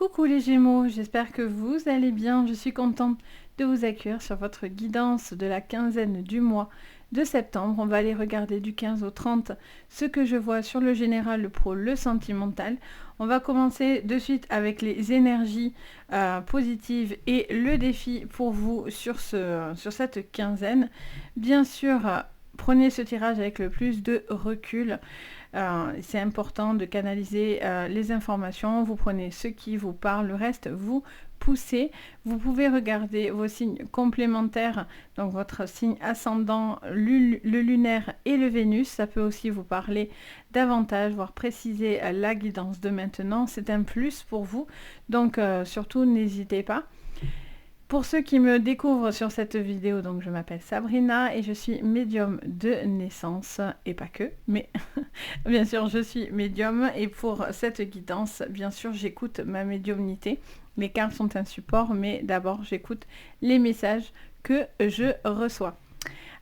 Coucou les Gémeaux, j'espère que vous allez bien. Je suis contente de vous accueillir sur votre guidance de la quinzaine du mois de septembre. On va aller regarder du 15 au 30 ce que je vois sur le général, le pro, le sentimental. On va commencer de suite avec les énergies positives et le défi pour vous sur cette quinzaine. Bien sûr, prenez ce tirage avec le plus de recul. C'est important de canaliser les informations. Vous prenez ce qui vous parle, le reste vous poussez. Vous pouvez regarder vos signes complémentaires, donc votre signe ascendant, le lunaire et le Vénus. Ça peut aussi vous parler davantage, voire préciser la guidance de maintenant. C'est un plus pour vous, donc surtout n'hésitez pas. Pour ceux qui me découvrent sur cette vidéo, donc je m'appelle Sabrina et je suis médium de naissance, et pas que, mais bien sûr je suis médium et pour cette guidance, bien sûr j'écoute ma médiumnité. Les cartes sont un support, mais d'abord j'écoute les messages que je reçois.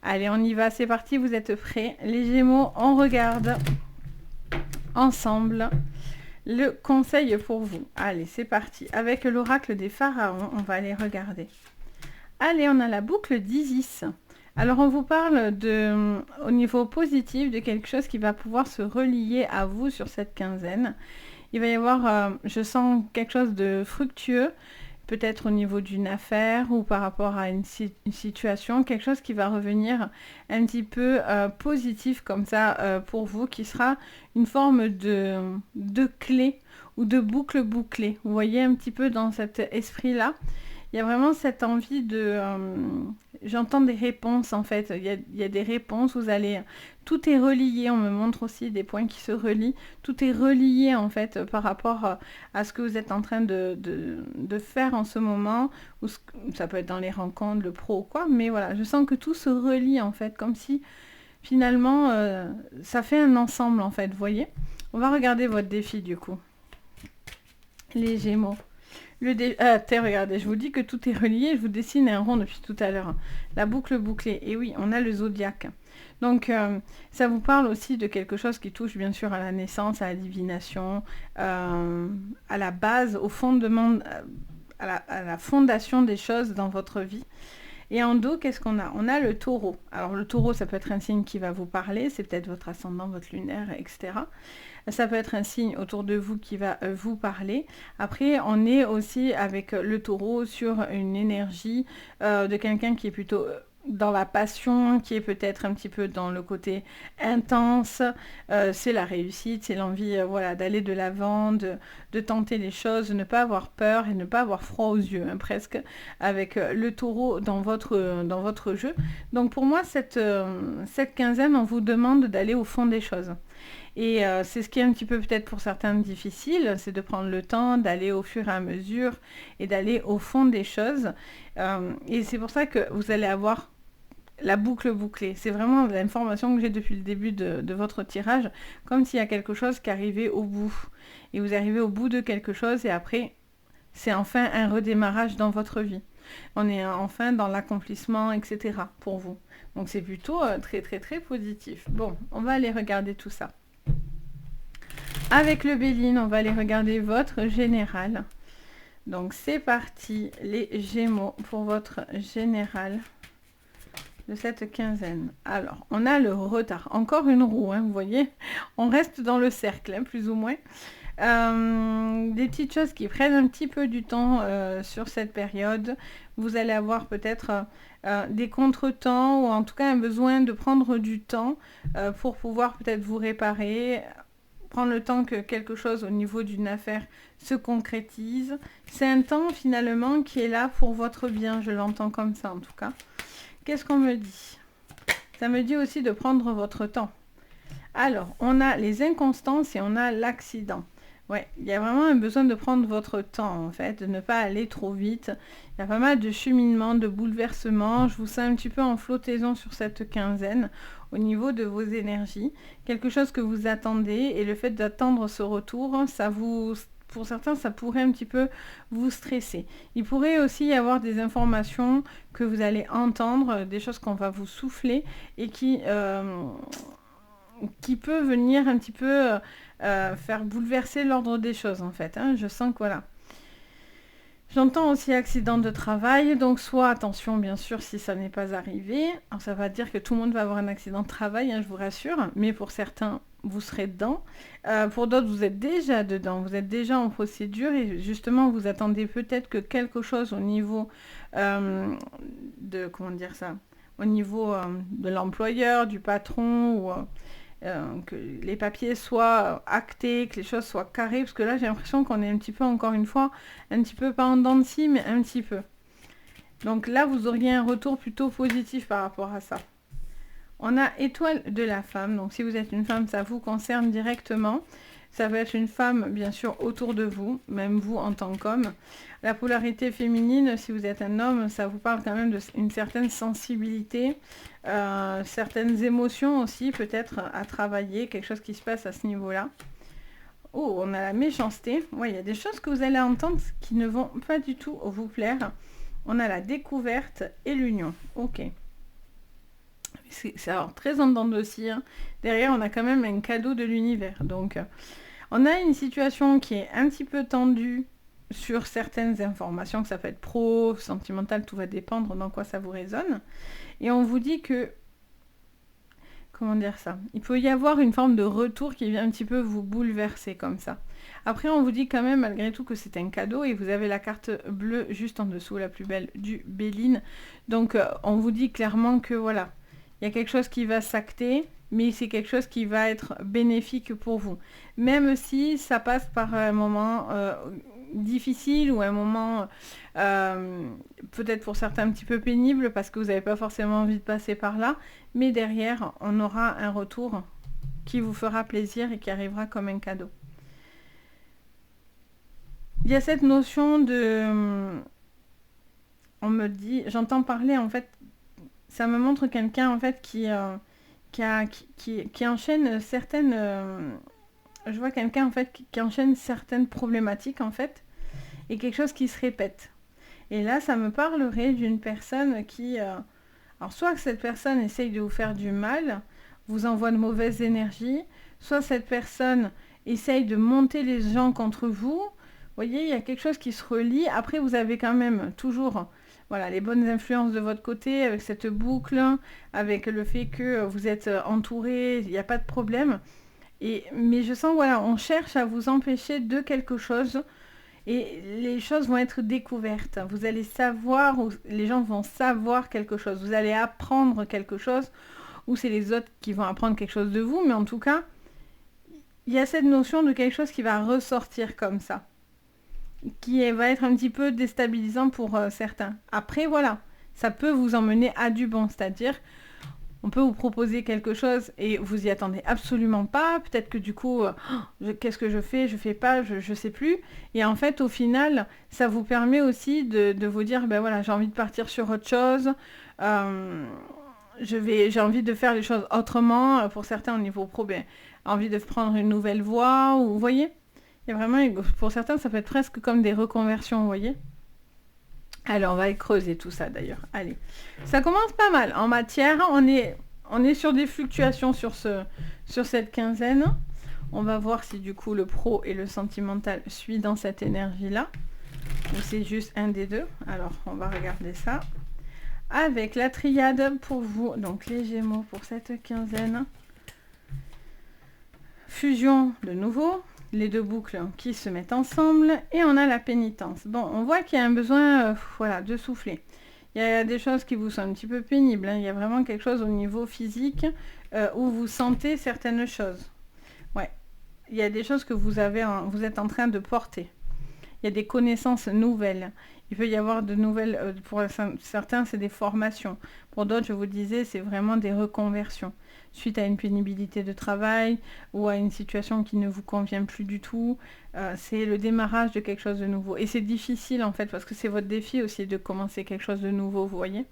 Allez, on y va, c'est parti, vous êtes prêts? Les Gémeaux, on regarde ensemble le conseil pour vous. Allez, c'est parti. Avec l'oracle des pharaons, on va aller regarder. Allez, on a la boucle d'Isis. Alors, on vous parle au niveau positif de quelque chose qui va pouvoir se relier à vous sur cette quinzaine. Il va y avoir, je sens quelque chose de fructueux, peut-être au niveau d'une affaire ou par rapport à une situation, quelque chose qui va revenir un petit peu positif comme ça pour vous, qui sera une forme de clé ou de boucle bouclée. Vous voyez un petit peu dans cet esprit-là. Il y a vraiment cette envie de... j'entends des réponses en fait, il y a des réponses, vous allez... Tout est relié, on me montre aussi des points qui se relient. Tout est relié en fait par rapport à ce que vous êtes en train de faire en ce moment. Ou ça peut être dans les rencontres, le pro ou quoi, mais voilà, je sens que tout se relie en fait, comme si finalement ça fait un ensemble en fait, vous voyez. On va regarder votre défi du coup. Les Gémeaux. Regardez, je vous dis que tout est relié, je vous dessine un rond depuis tout à l'heure. La boucle bouclée, et oui, on a le zodiaque. Donc, ça vous parle aussi de quelque chose qui touche bien sûr à la naissance, à la divination, à la base, au fondement, à la fondation des choses dans votre vie. Et en dos, qu'est-ce qu'on a? On a le taureau. Alors le taureau, ça peut être un signe qui va vous parler, c'est peut-être votre ascendant, votre lunaire, etc. Ça peut être un signe autour de vous qui va vous parler. Après, on est aussi avec le taureau sur une énergie de quelqu'un qui est plutôt dans la passion, qui est peut-être un petit peu dans le côté intense. C'est la réussite, c'est l'envie voilà, d'aller de l'avant, de tenter les choses, de ne pas avoir peur et ne pas avoir froid aux yeux, hein, presque, avec le taureau dans votre jeu. Donc pour moi, cette quinzaine, on vous demande d'aller au fond des choses. Et c'est ce qui est un petit peu peut-être pour certains difficile, c'est de prendre le temps, d'aller au fur et à mesure et d'aller au fond des choses. Et c'est pour ça que vous allez avoir la boucle bouclée. C'est vraiment l'information que j'ai depuis le début de votre tirage, comme s'il y a quelque chose qui arrivait au bout. Et vous arrivez au bout de quelque chose et après, c'est enfin un redémarrage dans votre vie. On est enfin dans l'accomplissement, etc. pour vous. Donc c'est plutôt très très très positif. Bon, on va aller regarder tout ça. Avec le Béline, on va aller regarder votre général. Donc c'est parti, les Gémeaux, pour votre général de cette quinzaine. Alors, on a le retard. Encore une roue, hein, vous voyez. On reste dans le cercle, hein, plus ou moins. Des petites choses qui prennent un petit peu du temps sur cette période. Vous allez avoir peut-être des contretemps ou en tout cas un besoin de prendre du temps pour pouvoir peut-être vous réparer, prendre le temps que quelque chose au niveau d'une affaire se concrétise. C'est un temps finalement qui est là pour votre bien, je l'entends comme ça en tout cas. Qu'est-ce qu'on me dit? Ça me dit aussi de prendre votre temps. Alors, on a les inconstances et on a l'accident. Ouais, il y a vraiment un besoin de prendre votre temps, en fait, de ne pas aller trop vite. Il y a pas mal de cheminement, de bouleversement. Je vous sens un petit peu en flottaison sur cette quinzaine au niveau de vos énergies. Quelque chose que vous attendez et le fait d'attendre ce retour, ça vous... Pour certains, ça pourrait un petit peu vous stresser. Il pourrait aussi y avoir des informations que vous allez entendre, des choses qu'on va vous souffler et qui peut venir un petit peu faire bouleverser l'ordre des choses en fait. Hein. Je sens que voilà. J'entends aussi accident de travail, donc soit attention bien sûr si ça n'est pas arrivé. Alors ça va dire que tout le monde va avoir un accident de travail, hein, je vous rassure, mais pour certains, vous serez dedans. Pour d'autres, vous êtes déjà dedans, vous êtes déjà en procédure et justement, vous attendez peut-être que quelque chose au niveau de, comment dire ça, au niveau de l'employeur, du patron ou que les papiers soient actés, que les choses soient carrées, parce que là j'ai l'impression qu'on est un petit peu, encore une fois, un petit peu pas en dents de scie, mais un petit peu. Donc là vous auriez un retour plutôt positif par rapport à ça. On a étoile de la femme, donc si vous êtes une femme, ça vous concerne directement. Ça va être une femme, bien sûr, autour de vous, même vous en tant qu'homme. La polarité féminine, si vous êtes un homme, ça vous parle quand même d'une certaine sensibilité, certaines émotions aussi, peut-être à travailler, quelque chose qui se passe à ce niveau-là. Oh, on a la méchanceté. Ouais, il y a des choses que vous allez entendre qui ne vont pas du tout vous plaire. On a la découverte et l'union. Ok. C'est alors très en dents de scie, hein. Derrière, on a quand même un cadeau de l'univers. Donc, on a une situation qui est un petit peu tendue sur certaines informations, que ça peut être pro, sentimental, tout va dépendre dans quoi ça vous résonne. Et on vous dit que, comment dire ça, il peut y avoir une forme de retour qui vient un petit peu vous bouleverser comme ça. Après, on vous dit quand même, malgré tout, que c'est un cadeau et vous avez la carte bleue juste en dessous, la plus belle du Béline. Donc, on vous dit clairement que voilà, il y a quelque chose qui va s'acter, mais c'est quelque chose qui va être bénéfique pour vous. Même si ça passe par un moment difficile ou un moment peut-être pour certains un petit peu pénible parce que vous n'avez pas forcément envie de passer par là, mais derrière, on aura un retour qui vous fera plaisir et qui arrivera comme un cadeau. Il y a cette notion de... On me dit, j'entends parler en fait, ça me montre quelqu'un en fait qui enchaîne certaines... je vois quelqu'un en fait qui enchaîne certaines problématiques en fait, et quelque chose qui se répète. Et là, ça me parlerait d'une personne qui... alors soit que cette personne essaye de vous faire du mal, vous envoie de mauvaises énergies, soit cette personne essaye de monter les gens contre vous. Vous voyez, il y a quelque chose qui se relie. Après, vous avez quand même toujours voilà, les bonnes influences de votre côté, avec cette boucle, avec le fait que vous êtes entouré, il n'y a pas de problème. Mais je sens, voilà, on cherche à vous empêcher de quelque chose et les choses vont être découvertes. Vous allez savoir, les gens vont savoir quelque chose. Vous allez apprendre quelque chose, ou c'est les autres qui vont apprendre quelque chose de vous, mais en tout cas, il y a cette notion de quelque chose qui va ressortir comme ça, va être un petit peu déstabilisant pour certains. Après, voilà, ça peut vous emmener à du bon, c'est-à-dire on peut vous proposer quelque chose et vous y attendez absolument pas. Peut-être que du coup, qu'est-ce que je fais pas, je sais plus. Et en fait, au final, ça vous permet aussi de vous dire, ben voilà, j'ai envie de partir sur autre chose. J'ai envie de faire les choses autrement. Pour certains, au niveau pro, ben, envie de prendre une nouvelle voie. Ou, vous voyez, il y a vraiment, pour certains, ça peut être presque comme des reconversions, vous voyez. Alors, on va creuser tout ça d'ailleurs. Allez, ça commence pas mal. En matière, on est sur des fluctuations sur cette quinzaine. On va voir si du coup le pro et le sentimental suivent dans cette énergie-là. Ou c'est juste un des deux. Alors, on va regarder ça. Avec la triade pour vous, donc les Gémeaux pour cette quinzaine. Fusion de nouveau. Les deux boucles qui se mettent ensemble et on a la pénitence. Bon, on voit qu'il y a un besoin voilà, de souffler. Il y a des choses qui vous sont un petit peu pénibles. Hein. Il y a vraiment quelque chose au niveau physique où vous sentez certaines choses. Ouais. Il y a des choses que vous êtes en train de porter. Il y a des connaissances nouvelles. Il peut y avoir de nouvelles... pour certains, c'est des formations. Pour d'autres, je vous disais, c'est vraiment des reconversions. Suite à une pénibilité de travail ou à une situation qui ne vous convient plus du tout. C'est le démarrage de quelque chose de nouveau. Et c'est difficile en fait parce que c'est votre défi aussi de commencer quelque chose de nouveau, vous voyez.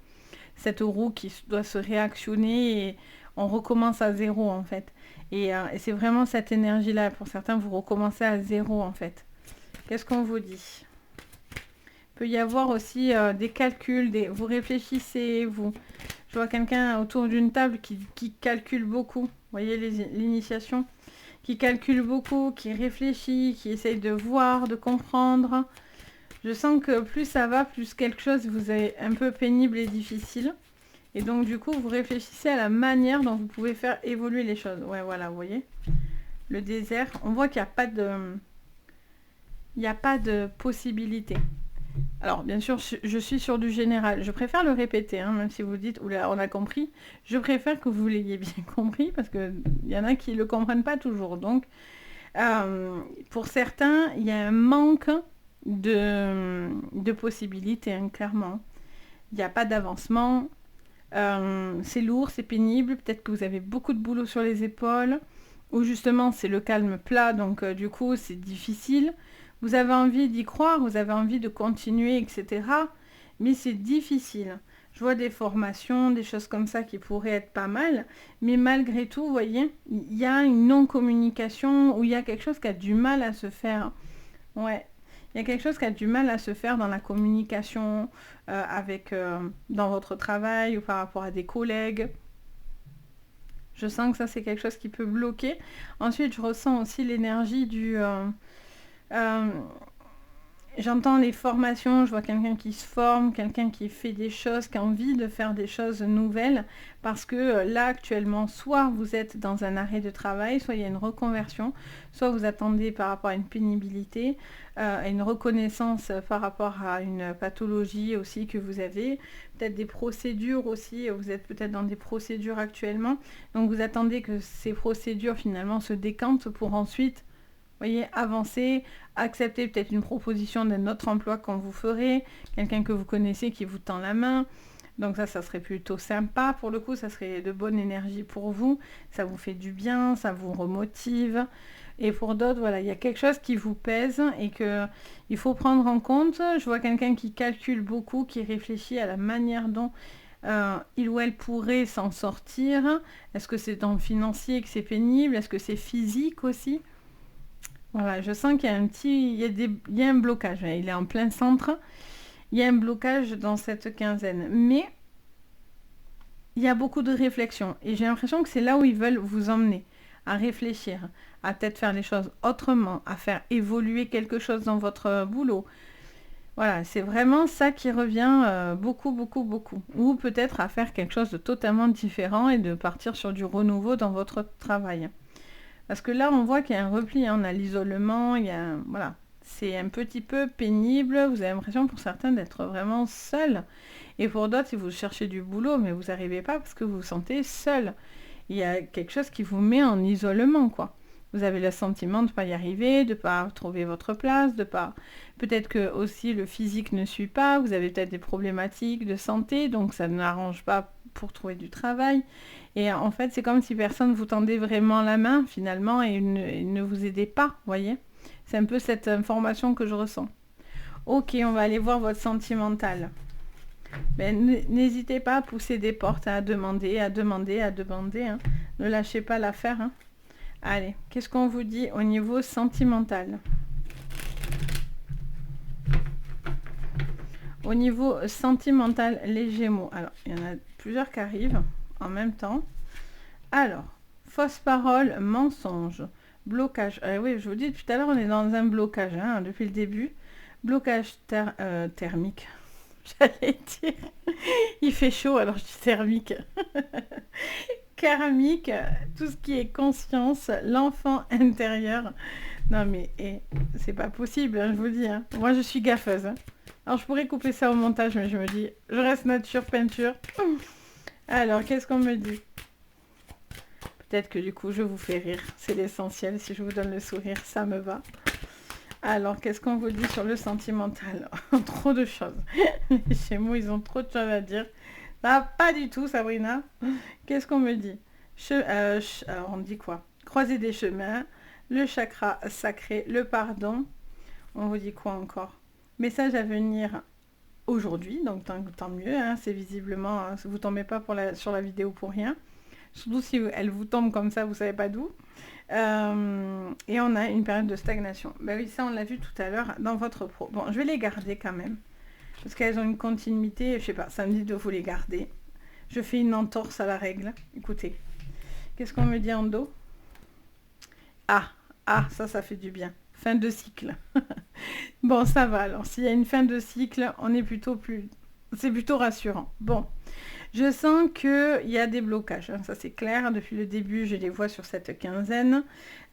Cette roue qui doit se réactionner et on recommence à zéro en fait. Et c'est vraiment cette énergie-là. Pour certains, vous recommencez à zéro en fait. Qu'est-ce qu'on vous dit ? Il peut y avoir aussi des calculs, vous réfléchissez, je vois quelqu'un autour d'une table qui calcule beaucoup, vous voyez l'initiation, qui calcule beaucoup, qui réfléchit, qui essaye de voir, de comprendre. Je sens que plus ça va, plus quelque chose vous est un peu pénible et difficile. Et donc du coup, vous réfléchissez à la manière dont vous pouvez faire évoluer les choses. Ouais, voilà, vous voyez. Le désert, on voit qu'il n'y a pas de... Il n'y a pas de possibilité. Alors, bien sûr, je suis sur du général. Je préfère le répéter, hein, même si vous dites, oula, on a compris. Je préfère que vous l'ayez bien compris, parce qu'il y en a qui ne le comprennent pas toujours. Donc, pour certains, il y a un manque de possibilités, hein, clairement. Il n'y a pas d'avancement. C'est lourd, c'est pénible. Peut-être que vous avez beaucoup de boulot sur les épaules. Ou justement, c'est le calme plat, donc du coup, c'est difficile. Vous avez envie d'y croire, vous avez envie de continuer, etc. Mais c'est difficile. Je vois des formations, des choses comme ça qui pourraient être pas mal. Mais malgré tout, vous voyez, il y a une non-communication ou il y a quelque chose qui a du mal à se faire. Ouais, il y a quelque chose qui a du mal à se faire dans la communication, dans votre travail ou par rapport à des collègues. Je sens que ça, c'est quelque chose qui peut bloquer. Ensuite, je ressens aussi l'énergie du... j'entends les formations, je vois quelqu'un qui se forme, quelqu'un qui fait des choses, qui a envie de faire des choses nouvelles, parce que là actuellement, soit vous êtes dans un arrêt de travail, soit il y a une reconversion, soit vous attendez par rapport à une pénibilité, à une reconnaissance par rapport à une pathologie aussi que vous avez, peut-être des procédures aussi, vous êtes peut-être dans des procédures actuellement, donc vous attendez que ces procédures finalement se décantent pour ensuite, voyez, avancer, accepter peut-être une proposition d'un autre emploi qu'on vous ferait, quelqu'un que vous connaissez qui vous tend la main. Donc ça serait plutôt sympa. Pour le coup, ça serait de bonne énergie pour vous. Ça vous fait du bien, ça vous remotive. Et pour d'autres, voilà, il y a quelque chose qui vous pèse et qu'il faut prendre en compte. Je vois quelqu'un qui calcule beaucoup, qui réfléchit à la manière dont il ou elle pourrait s'en sortir. Est-ce que c'est dans le financier que c'est pénible? Est-ce que c'est physique aussi? Voilà, je sens qu'il y a il y a un blocage. Il est en plein centre. Il y a un blocage dans cette quinzaine. Mais il y a beaucoup de réflexion. Et j'ai l'impression que c'est là où ils veulent vous emmener. À réfléchir, à peut-être faire les choses autrement, à faire évoluer quelque chose dans votre boulot. Voilà, c'est vraiment ça qui revient beaucoup, beaucoup, beaucoup. Ou peut-être à faire quelque chose de totalement différent et de partir sur du renouveau dans votre travail. Parce que là, on voit qu'il y a un repli, hein, on a l'isolement, voilà, c'est un petit peu pénible. Vous avez l'impression pour certains d'être vraiment seul. Et pour d'autres, si vous cherchez du boulot, mais vous n'arrivez pas parce que vous vous sentez seul. Il y a quelque chose qui vous met en isolement, quoi. Vous avez le sentiment de ne pas y arriver, de ne pas trouver votre place, de pas... Peut-être que aussi le physique ne suit pas, vous avez peut-être des problématiques de santé, donc ça n'arrange pas pour trouver du travail. Et en fait, c'est comme si personne vous tendait vraiment la main, finalement, et ne vous aidait pas, vous voyez. C'est un peu cette information que je ressens. Ok, on va aller voir votre sentimental. Ben, n'hésitez pas à pousser des portes, à demander, à demander, à demander. Hein. Ne lâchez pas l'affaire. Hein. Allez, qu'est-ce qu'on vous dit au niveau sentimental? Au niveau sentimental, les Gémeaux. Alors, il y en a plusieurs qui arrivent en même temps. Alors, fausse parole, mensonge, blocage. Oui, je vous dis, tout à l'heure, on est dans un blocage, hein, depuis le début. Blocage thermique. J'allais dire. Il fait chaud, alors je dis thermique. Karmique, tout ce qui est conscience, l'enfant intérieur. Non mais c'est pas possible, hein, je vous dis. Hein. Moi je suis gaffeuse. Hein. Alors je pourrais couper ça au montage, mais je me dis, je reste nature, peinture. Alors qu'est-ce qu'on me dit? Peut-être que du coup je vous fais rire. C'est l'essentiel, si je vous donne le sourire, ça me va. Alors qu'est-ce qu'on vous dit sur le sentimental? Trop de choses. Les Gémeaux, ils ont trop de choses à dire. Ah, pas du tout, Sabrina. Qu'est-ce qu'on me dit? Alors, on dit quoi? Croiser des chemins, le chakra sacré, le pardon. On vous dit quoi encore? Message à venir aujourd'hui, donc tant mieux. Hein, c'est visiblement, hein, vous ne tombez pas sur la vidéo pour rien. Surtout si elle vous tombe comme ça, vous ne savez pas d'où. Et on a une période de stagnation. Ben oui, ça, on l'a vu tout à l'heure dans votre pro. Bon, je vais les garder quand même. Parce qu'elles ont une continuité, je sais pas, ça me dit de vous les garder. Je fais une entorse à la règle. Écoutez, qu'est-ce qu'on me dit en dos? Ah, ça fait du bien. fin de cycle. Bon, ça va. Alors, s'il y a une fin de cycle, on est c'est plutôt rassurant. Bon, je sens qu'il y a des blocages, hein, ça c'est clair. Depuis le début, je les vois sur cette quinzaine.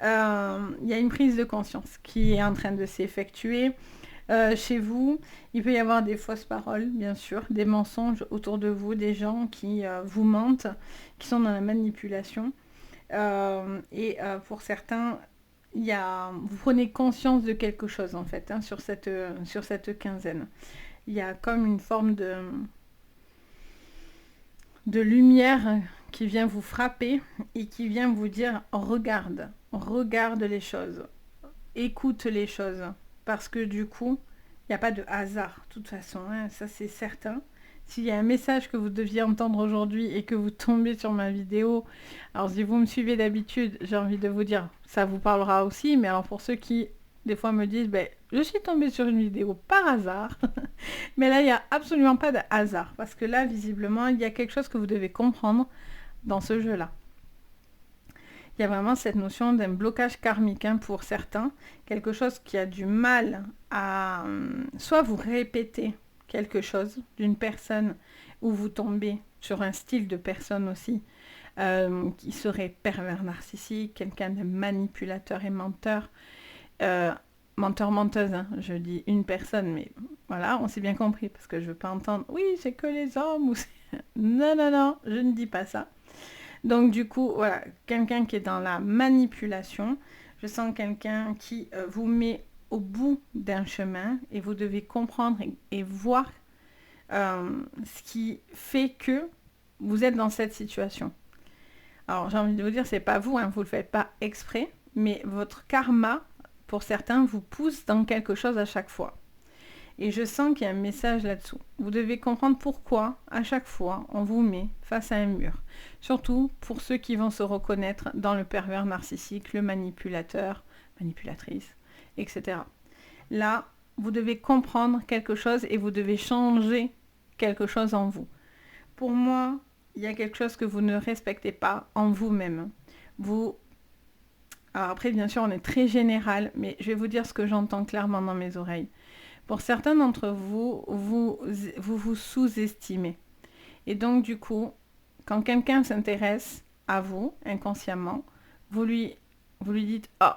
Il y a une prise de conscience qui est en train de s'effectuer. Chez vous, il peut y avoir des fausses paroles, bien sûr, des mensonges autour de vous, des gens qui vous mentent, qui sont dans la manipulation. Pour certains, vous prenez conscience de quelque chose en fait, hein, sur cette quinzaine. Il y a comme une forme de lumière qui vient vous frapper et qui vient vous dire regarde les choses, écoute les choses, parce que du coup, il n'y a pas de hasard, de toute façon, hein, ça c'est certain. S'il y a un message que vous deviez entendre aujourd'hui et que vous tombez sur ma vidéo, alors si vous me suivez d'habitude, j'ai envie de vous dire, ça vous parlera aussi, mais alors pour ceux qui, des fois, me disent, ben, je suis tombée sur une vidéo par hasard, mais là, il n'y a absolument pas de hasard, parce que là, visiblement, il y a quelque chose que vous devez comprendre dans ce jeu-là. Il y a vraiment cette notion d'un blocage karmique, hein, pour certains, quelque chose qui a du mal à soit vous répéter quelque chose d'une personne ou vous tombez sur un style de personne aussi qui serait pervers narcissique, quelqu'un de manipulateur et menteur, menteur-menteuse, hein, je dis une personne, mais voilà, on s'est bien compris, parce que je veux pas entendre, oui, c'est que les hommes, ou non, non, non, je ne dis pas ça. Donc du coup, voilà, quelqu'un qui est dans la manipulation, je sens quelqu'un qui vous met au bout d'un chemin et vous devez comprendre et voir ce qui fait que vous êtes dans cette situation. Alors j'ai envie de vous dire, c'est pas vous, hein, vous le faites pas exprès, mais votre karma, pour certains, vous pousse dans quelque chose à chaque fois. Et je sens qu'il y a un message là-dessous. Vous devez comprendre pourquoi, à chaque fois, on vous met face à un mur. Surtout pour ceux qui vont se reconnaître dans le pervers narcissique, le manipulateur, manipulatrice, etc. Là, vous devez comprendre quelque chose et vous devez changer quelque chose en vous. Pour moi, il y a quelque chose que vous ne respectez pas en vous-même. Alors après, bien sûr, on est très général, mais je vais vous dire ce que j'entends clairement dans mes oreilles. Pour certains d'entre vous, vous sous-estimez. Et donc, du coup, quand quelqu'un s'intéresse à vous, inconsciemment, vous lui dites « Oh,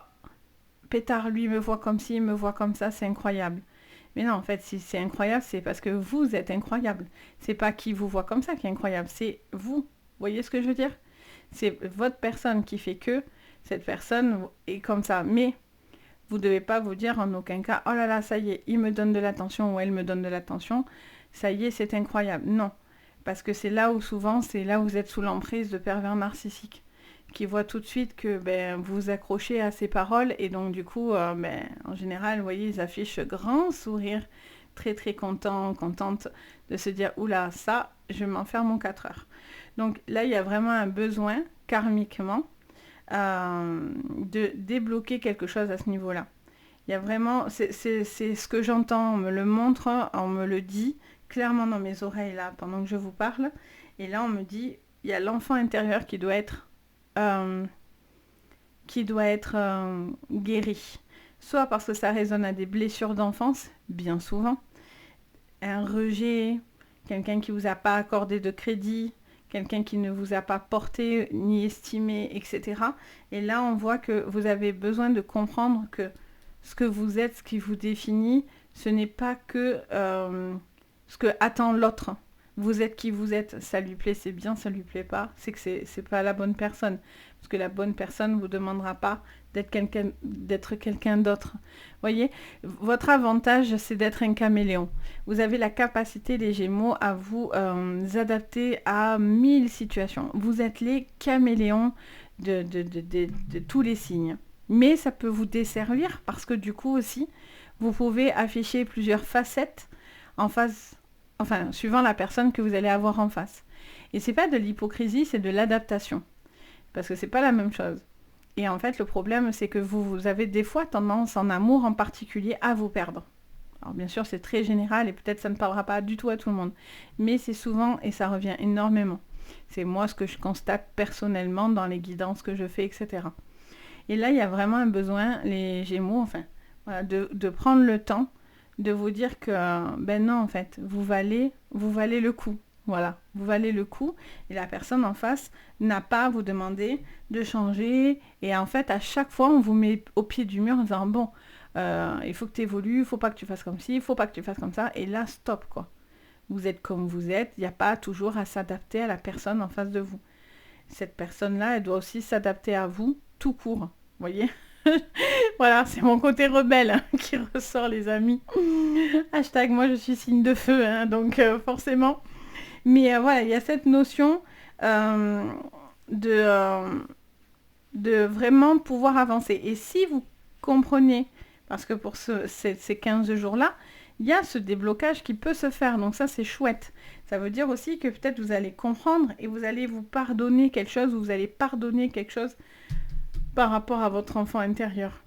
pétard, lui, me voit comme ci, il me voit comme ça, c'est incroyable. » Mais non, en fait, si c'est incroyable, c'est parce que vous êtes incroyable. C'est pas qui vous voit comme ça qui est incroyable, c'est vous. Vous voyez ce que je veux dire? C'est votre personne qui fait que cette personne est comme ça. Mais vous ne devez pas vous dire en aucun cas, oh là là, ça y est, il me donne de l'attention ou elle me donne de l'attention, ça y est, c'est incroyable. Non, parce que c'est là où souvent, c'est là où vous êtes sous l'emprise de pervers narcissiques, qui voient tout de suite que vous vous accrochez à ces paroles et donc du coup, en général, vous voyez, ils affichent grand sourire, très très contente de se dire, oula, ça, je vais m'en faire mon 4 heures. Donc là, il y a vraiment un besoin, karmiquement, de débloquer quelque chose à ce niveau-là. Il y a vraiment, c'est ce que j'entends, on me le montre, on me le dit clairement dans mes oreilles là pendant que je vous parle. Et là, on me dit, il y a l'enfant intérieur qui doit être guéri. Soit parce que ça résonne à des blessures d'enfance, bien souvent, un rejet, quelqu'un qui vous a pas accordé de crédit, quelqu'un qui ne vous a pas porté ni estimé, etc. Et là, on voit que vous avez besoin de comprendre que ce que vous êtes, ce qui vous définit, ce n'est pas que ce que attend l'autre. Vous êtes qui vous êtes. Ça lui plaît, c'est bien, ça lui plaît pas. C'est que c'est pas la bonne personne. Parce que la bonne personne ne vous demandera pas d'être quelqu'un d'autre. Voyez, votre avantage, c'est d'être un caméléon. Vous avez la capacité, les Gémeaux, à vous adapter à 1000 situations. Vous êtes les caméléons de tous les signes. Mais ça peut vous desservir parce que du coup aussi, vous pouvez afficher plusieurs facettes en face, enfin, suivant la personne que vous allez avoir en face. Et c'est pas de l'hypocrisie, c'est de l'adaptation. Parce que c'est pas la même chose. Et en fait, le problème, c'est que vous avez des fois tendance, en amour en particulier, à vous perdre. Alors bien sûr, c'est très général et peut-être ça ne parlera pas du tout à tout le monde. Mais c'est souvent, et ça revient énormément. C'est moi ce que je constate personnellement dans les guidances que je fais, etc. Et là, il y a vraiment un besoin, les Gémeaux, enfin, Voilà, de prendre le temps de vous dire que, ben non, en fait, vous valez le coup. Voilà, vous valez le coup et la personne en face n'a pas à vous demander de changer. Et en fait, à chaque fois, on vous met au pied du mur en disant, bon, il faut que tu évolues, il faut pas que tu fasses comme ci, il faut pas que tu fasses comme ça. Et là, stop, quoi. Vous êtes comme vous êtes, il n'y a pas toujours à s'adapter à la personne en face de vous. Cette personne-là, elle doit aussi s'adapter à vous tout court. Vous voyez? Voilà, c'est mon côté rebelle hein, qui ressort, les amis. Hashtag, moi je suis signe de feu, hein, donc forcément. Mais voilà, il y a cette notion euh, de, euh, de vraiment pouvoir avancer. Et si vous comprenez, parce que pour ces 15 jours-là, il y a ce déblocage qui peut se faire. Donc ça, c'est chouette. Ça veut dire aussi que peut-être vous allez comprendre et vous allez vous pardonner quelque chose, ou vous allez pardonner quelque chose par rapport à votre enfant intérieur.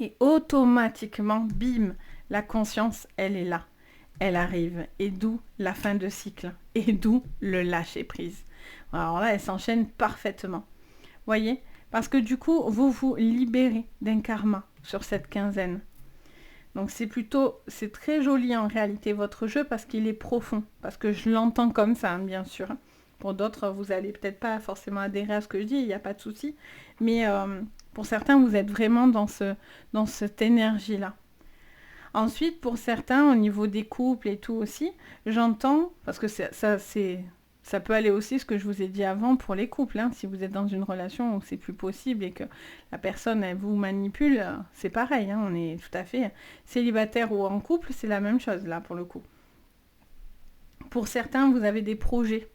Et automatiquement, bim, la conscience, elle est là. Elle arrive. Et d'où la fin de cycle. Et d'où le lâcher prise. Alors là, elle s'enchaîne parfaitement. Voyez? Parce que du coup, vous vous libérez d'un karma sur cette quinzaine. Donc c'est très joli en réalité votre jeu parce qu'il est profond. Parce que je l'entends comme ça, hein, bien sûr. Pour d'autres, vous n'allez peut-être pas forcément adhérer à ce que je dis, il n'y a pas de souci. Mais pour certains, vous êtes vraiment dans cette énergie-là. Ensuite, pour certains, au niveau des couples et tout aussi, j'entends, parce que ça peut aller aussi, ce que je vous ai dit avant, pour les couples. Hein, si vous êtes dans une relation où c'est plus possible et que la personne, elle vous manipule, c'est pareil. Hein, on est tout à fait célibataire ou en couple, c'est la même chose là, pour le coup. Pour certains, vous avez des projets.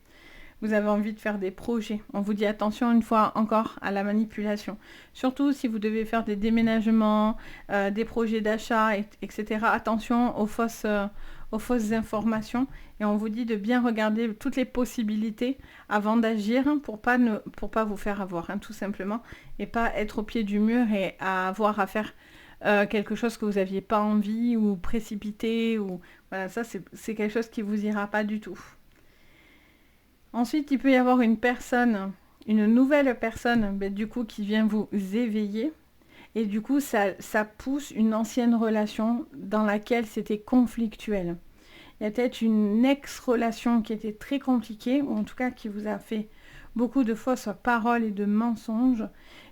Vous avez envie de faire des projets. On vous dit attention une fois encore à la manipulation. Surtout si vous devez faire des déménagements, des projets d'achat, etc. Attention aux fausses informations. Et on vous dit de bien regarder toutes les possibilités avant d'agir pour pas vous faire avoir, hein, tout simplement. Et pas être au pied du mur et avoir à faire quelque chose que vous n'aviez pas envie ou précipité. Voilà, ça c'est quelque chose qui vous ira pas du tout. Ensuite, il peut y avoir une nouvelle personne, du coup, qui vient vous éveiller. Et du coup, ça pousse une ancienne relation dans laquelle c'était conflictuel. Il y a peut-être une ex-relation qui était très compliquée, ou en tout cas qui vous a fait beaucoup de fausses paroles et de mensonges.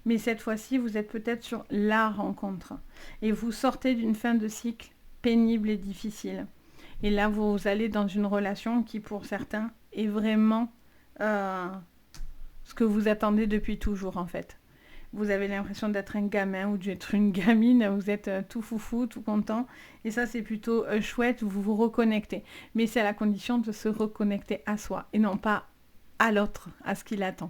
Mais cette fois-ci, vous êtes peut-être sur la rencontre. Et vous sortez d'une fin de cycle pénible et difficile. Et là, vous allez dans une relation qui, pour certains, est vraiment ce que vous attendez depuis toujours, en fait. Vous avez l'impression d'être un gamin ou d'être une gamine, vous êtes tout foufou, tout content. Et ça, c'est plutôt chouette, vous vous reconnectez. Mais c'est à la condition de se reconnecter à soi et non pas à l'autre, à ce qu'il attend.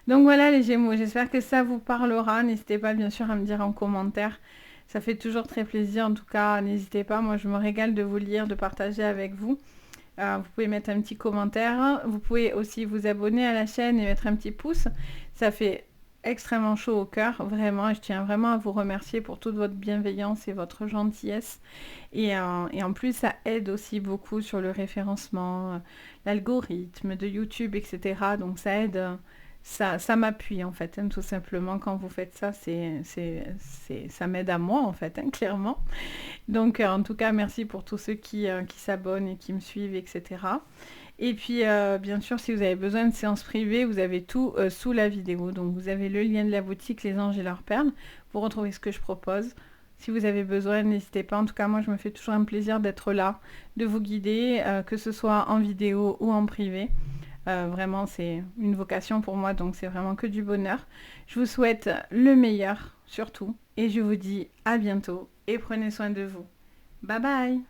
Donc voilà les Gémeaux, j'espère que ça vous parlera. N'hésitez pas bien sûr à me dire en commentaire. Ça fait toujours très plaisir, en tout cas, n'hésitez pas. Moi, je me régale de vous lire, de partager avec vous. Vous pouvez mettre un petit commentaire. Vous pouvez aussi vous abonner à la chaîne et mettre un petit pouce. Ça fait extrêmement chaud au cœur, vraiment. Et je tiens vraiment à vous remercier pour toute votre bienveillance et votre gentillesse. Et en plus, ça aide aussi beaucoup sur le référencement, l'algorithme de YouTube, etc. Donc ça aide... Ça m'appuie en fait, hein, tout simplement. Quand vous faites ça, ça m'aide à moi en fait, hein, clairement. Donc en tout cas, merci pour tous ceux qui s'abonnent et qui me suivent, etc. Et puis bien sûr, si vous avez besoin de séances privées, vous avez tout sous la vidéo. Donc vous avez le lien de la boutique Les Anges et leurs perles. Vous retrouvez ce que je propose. Si vous avez besoin, n'hésitez pas. En tout cas, moi, je me fais toujours un plaisir d'être là, de vous guider, que ce soit en vidéo ou en privé. Vraiment, c'est une vocation pour moi, donc c'est vraiment que du bonheur. Je vous souhaite le meilleur, surtout, et je vous dis à bientôt, et prenez soin de vous. Bye bye!